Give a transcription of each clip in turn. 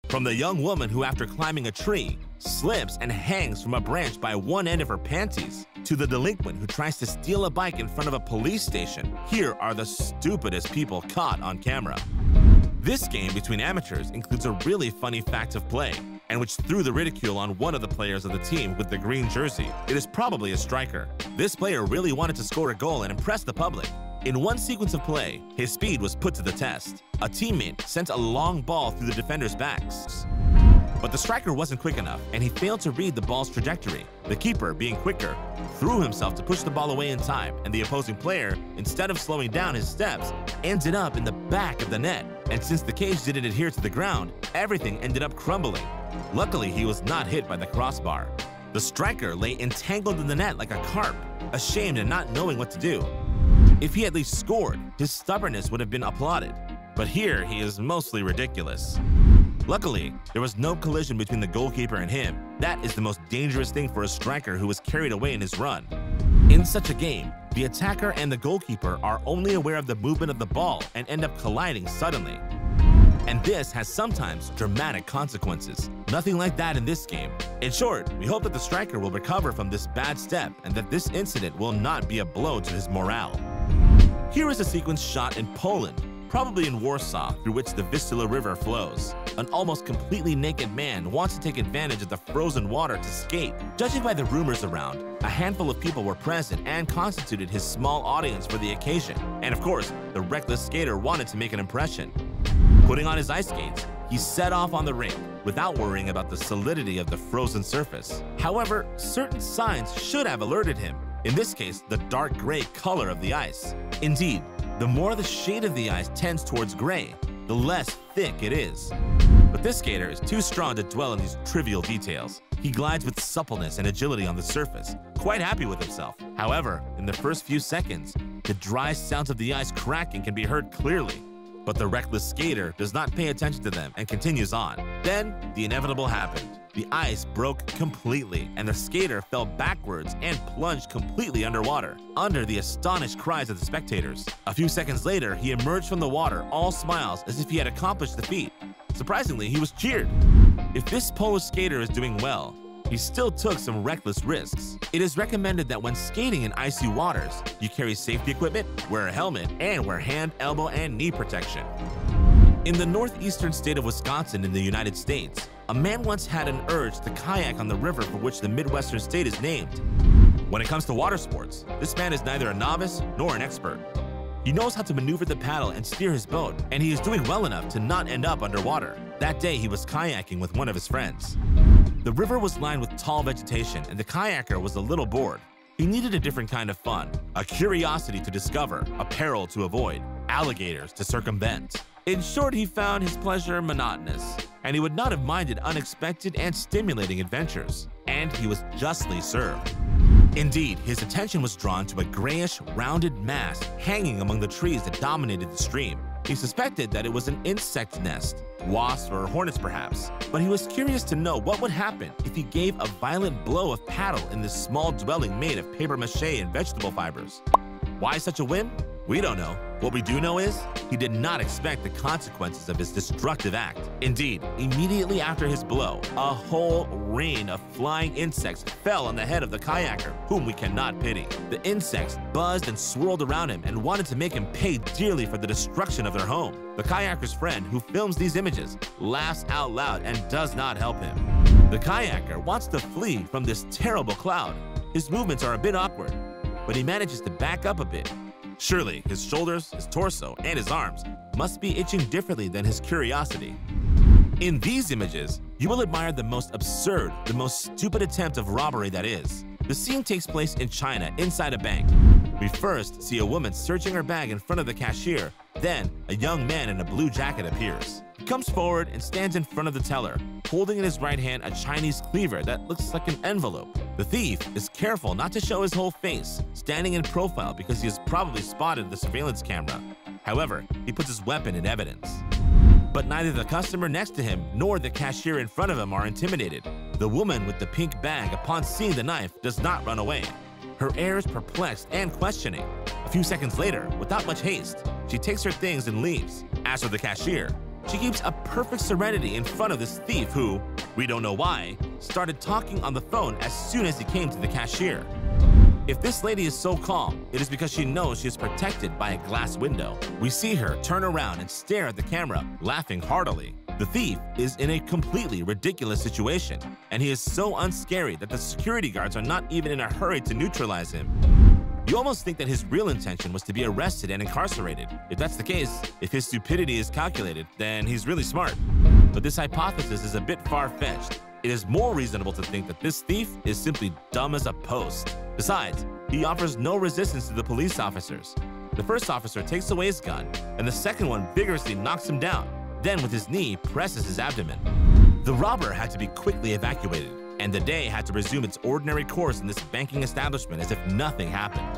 From the young woman who, after climbing a tree, slips and hangs from a branch by one end of her panties, to the delinquent who tries to steal a bike in front of a police station, here are the stupidest people caught on camera. This game between amateurs includes a really funny fact of play, and which threw the ridicule on one of the players of the team with the green jersey. It is probably a striker. This player really wanted to score a goal and impress the public. In one sequence of play, his speed was put to the test. A teammate sent a long ball through the defender's backs. But the striker wasn't quick enough, and he failed to read the ball's trajectory. The keeper, being quicker, threw himself to push the ball away in time, and the opposing player, instead of slowing down his steps, ended up in the back of the net. And since the cage didn't adhere to the ground, everything ended up crumbling. Luckily, he was not hit by the crossbar. The striker lay entangled in the net like a carp, ashamed and not knowing what to do. If he at least scored, his stubbornness would have been applauded. But here, he is mostly ridiculous. Luckily, there was no collision between the goalkeeper and him. That is the most dangerous thing for a striker who was carried away in his run. In such a game, the attacker and the goalkeeper are only aware of the movement of the ball and end up colliding suddenly. And this has sometimes dramatic consequences. Nothing like that in this game. In short, we hope that the striker will recover from this bad step and that this incident will not be a blow to his morale. Here is a sequence shot in Poland, probably in Warsaw, through which the Vistula River flows. An almost completely naked man wants to take advantage of the frozen water to skate. Judging by the rumors around, a handful of people were present and constituted his small audience for the occasion. And of course, the reckless skater wanted to make an impression. Putting on his ice skates, he set off on the rink without worrying about the solidity of the frozen surface. However, certain signs should have alerted him. In this case, the dark gray color of the ice. Indeed, the more the shade of the ice tends towards gray, the less thick it is. But this skater is too strong to dwell on these trivial details. He glides with suppleness and agility on the surface, quite happy with himself. However, in the first few seconds, the dry sounds of the ice cracking can be heard clearly. But the reckless skater does not pay attention to them and continues on. Then, the inevitable happened. The ice broke completely, and the skater fell backwards and plunged completely underwater, under the astonished cries of the spectators. A few seconds later, he emerged from the water, all smiles, as if he had accomplished the feat. Surprisingly, he was cheered. If this Polish skater is doing well, he still took some reckless risks. It is recommended that when skating in icy waters, you carry safety equipment, wear a helmet, and wear hand, elbow, and knee protection. In the northeastern state of Wisconsin in the United States, a man once had an urge to kayak on the river for which the Midwestern state is named. When it comes to water sports, this man is neither a novice nor an expert. He knows how to maneuver the paddle and steer his boat, and he is doing well enough to not end up underwater. That day, he was kayaking with one of his friends. The river was lined with tall vegetation, and the kayaker was a little bored. He needed a different kind of fun, a curiosity to discover, a peril to avoid, alligators to circumvent. In short, he found his pleasure monotonous, and he would not have minded unexpected and stimulating adventures. And he was justly served. Indeed, his attention was drawn to a grayish, rounded mass hanging among the trees that dominated the stream. He suspected that it was an insect nest, wasps or hornets perhaps, but he was curious to know what would happen if he gave a violent blow of paddle in this small dwelling made of papier-mâché and vegetable fibers. Why such a whim? We don't know. What we do know is, he did not expect the consequences of his destructive act. Indeed, immediately after his blow, a whole rain of flying insects fell on the head of the kayaker, whom we cannot pity. The insects buzzed and swirled around him and wanted to make him pay dearly for the destruction of their home. The kayaker's friend, who films these images, laughs out loud and does not help him. The kayaker wants to flee from this terrible cloud. His movements are a bit awkward, but he manages to back up a bit. Surely, his shoulders, his torso, and his arms must be itching differently than his curiosity. In these images, you will admire the most absurd, the most stupid attempt of robbery that is. The scene takes place in China, inside a bank. We first see a woman searching her bag in front of the cashier. Then, a young man in a blue jacket appears. He comes forward and stands in front of the teller, holding in his right hand a Chinese cleaver that looks like an envelope. The thief is careful not to show his whole face, standing in profile because he has probably spotted the surveillance camera. However, he puts his weapon in evidence. But neither the customer next to him nor the cashier in front of him are intimidated. The woman with the pink bag, upon seeing the knife, does not run away. Her air is perplexed and questioning. A few seconds later, without much haste, she takes her things and leaves. As for the cashier, She keeps a perfect serenity in front of this thief who, we don't know why, started talking on the phone as soon as he came to the cashier. If this lady is so calm, it is because she knows she is protected by a glass window. We see her turn around and stare at the camera, laughing heartily. The thief is in a completely ridiculous situation, and he is so unscary that the security guards are not even in a hurry to neutralize him. You almost think that his real intention was to be arrested and incarcerated. If that's the case, if his stupidity is calculated, then he's really smart. But this hypothesis is a bit far-fetched. It is more reasonable to think that this thief is simply dumb as a post. Besides, he offers no resistance to the police officers. The first officer takes away his gun, and the second one vigorously knocks him down, then with his knee presses his abdomen. The robber had to be quickly evacuated, and the day had to resume its ordinary course in this banking establishment as if nothing happened.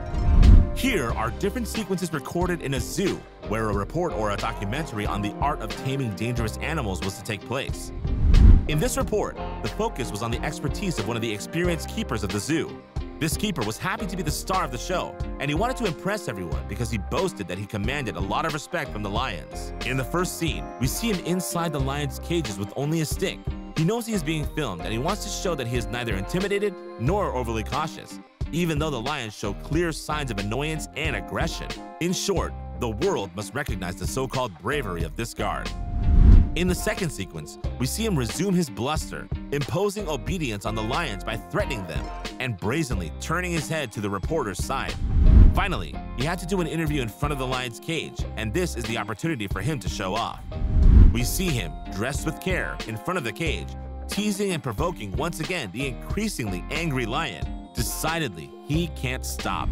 Here are different sequences recorded in a zoo, where a report or a documentary on the art of taming dangerous animals was to take place. In this report, the focus was on the expertise of one of the experienced keepers of the zoo. This keeper was happy to be the star of the show, and he wanted to impress everyone because he boasted that he commanded a lot of respect from the lions. In the first scene, we see him inside the lions' cages with only a stick. He knows he is being filmed, and he wants to show that he is neither intimidated nor overly cautious, even though the lions show clear signs of annoyance and aggression. In short, the world must recognize the so-called bravery of this guard. In the second sequence, we see him resume his bluster, imposing obedience on the lions by threatening them and brazenly turning his head to the reporter's side. Finally, he had to do an interview in front of the lion's cage, and this is the opportunity for him to show off. We see him, dressed with care, in front of the cage, teasing and provoking once again the increasingly angry lion. Decidedly, he can't stop.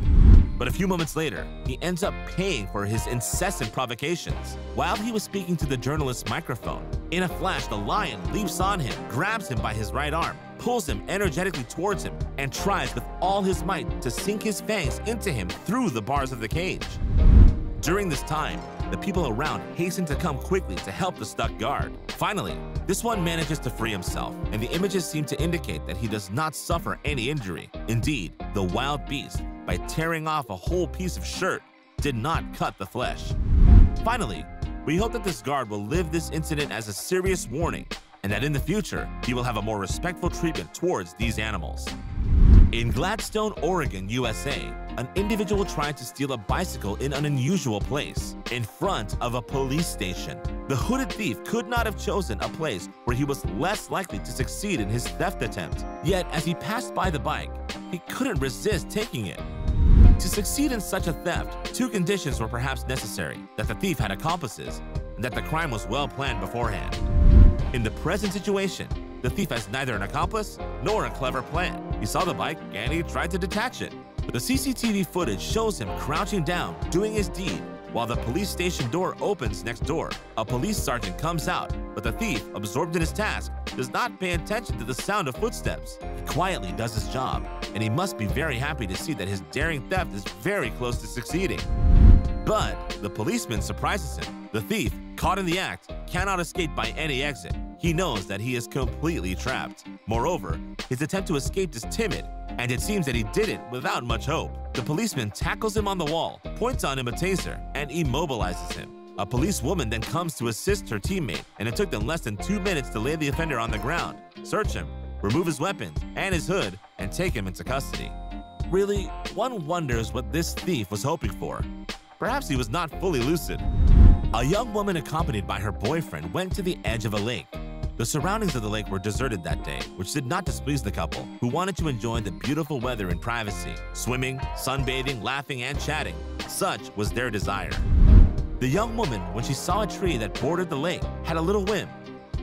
But a few moments later, he ends up paying for his incessant provocations. While he was speaking to the journalist's microphone, in a flash, the lion leaps on him, grabs him by his right arm, pulls him energetically towards him, and tries with all his might to sink his fangs into him through the bars of the cage. During this time, the people around hasten to come quickly to help the stuck guard. Finally, this one manages to free himself, and the images seem to indicate that he does not suffer any injury. Indeed, the wild beast, by tearing off a whole piece of shirt, did not cut the flesh. Finally, we hope that this guard will live this incident as a serious warning, and that in the future, he will have a more respectful treatment towards these animals. In Gladstone, Oregon, USA, an individual tried to steal a bicycle in an unusual place, in front of a police station. The hooded thief could not have chosen a place where he was less likely to succeed in his theft attempt. Yet, as he passed by the bike, he couldn't resist taking it. To succeed in such a theft, two conditions were perhaps necessary: that the thief had accomplices, and that the crime was well planned beforehand. In the present situation, the thief has neither an accomplice nor a clever plan. He saw the bike and he tried to detach it. The CCTV footage shows him crouching down, doing his deed, while the police station door opens next door. A police sergeant comes out, but the thief, absorbed in his task, does not pay attention to the sound of footsteps. He quietly does his job, and he must be very happy to see that his daring theft is very close to succeeding. But the policeman surprises him. The thief, caught in the act, cannot escape by any exit. He knows that he is completely trapped. Moreover, his attempt to escape is timid, and it seems that he did it without much hope. The policeman tackles him on the wall, points on him a taser, and immobilizes him. A policewoman then comes to assist her teammate, and it took them less than 2 minutes to lay the offender on the ground, search him, remove his weapons and his hood, and take him into custody. Really, one wonders what this thief was hoping for. Perhaps he was not fully lucid. A young woman accompanied by her boyfriend went to the edge of a lake. The surroundings of the lake were deserted that day, which did not displease the couple, who wanted to enjoy the beautiful weather in privacy, swimming, sunbathing, laughing, and chatting. Such was their desire. The young woman, when she saw a tree that bordered the lake, had a little whim.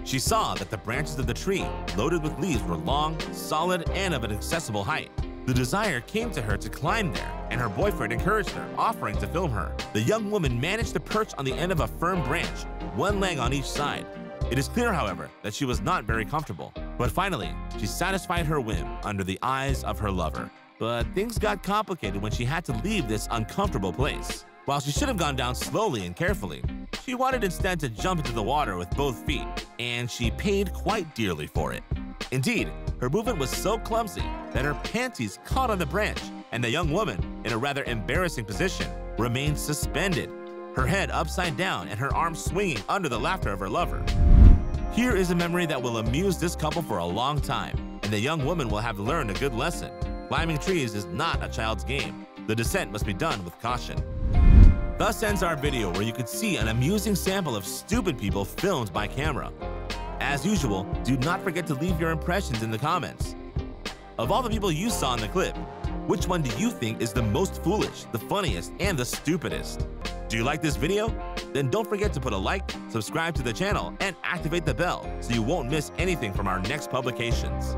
She saw that the branches of the tree, loaded with leaves, were long, solid, and of an accessible height. The desire came to her to climb there, and her boyfriend encouraged her, offering to film her. The young woman managed to perch on the end of a firm branch, one leg on each side. It is clear, however, that she was not very comfortable. But finally, she satisfied her whim under the eyes of her lover. But things got complicated when she had to leave this uncomfortable place. While she should have gone down slowly and carefully, she wanted instead to jump into the water with both feet, and she paid quite dearly for it. Indeed, her movement was so clumsy that her panties caught on the branch, and the young woman, in a rather embarrassing position, remained suspended. her head upside down and her arms swinging under the laughter of her lover. Here is a memory that will amuse this couple for a long time, and the young woman will have learned a good lesson. Climbing trees is not a child's game. The descent must be done with caution. Thus ends our video, where you could see an amusing sample of stupid people filmed by camera. As usual, do not forget to leave your impressions in the comments. Of all the people you saw in the clip, which one do you think is the most foolish, the funniest, and the stupidest? Do you like this video? Then don't forget to put a like, subscribe to the channel, and activate the bell so you won't miss anything from our next publications.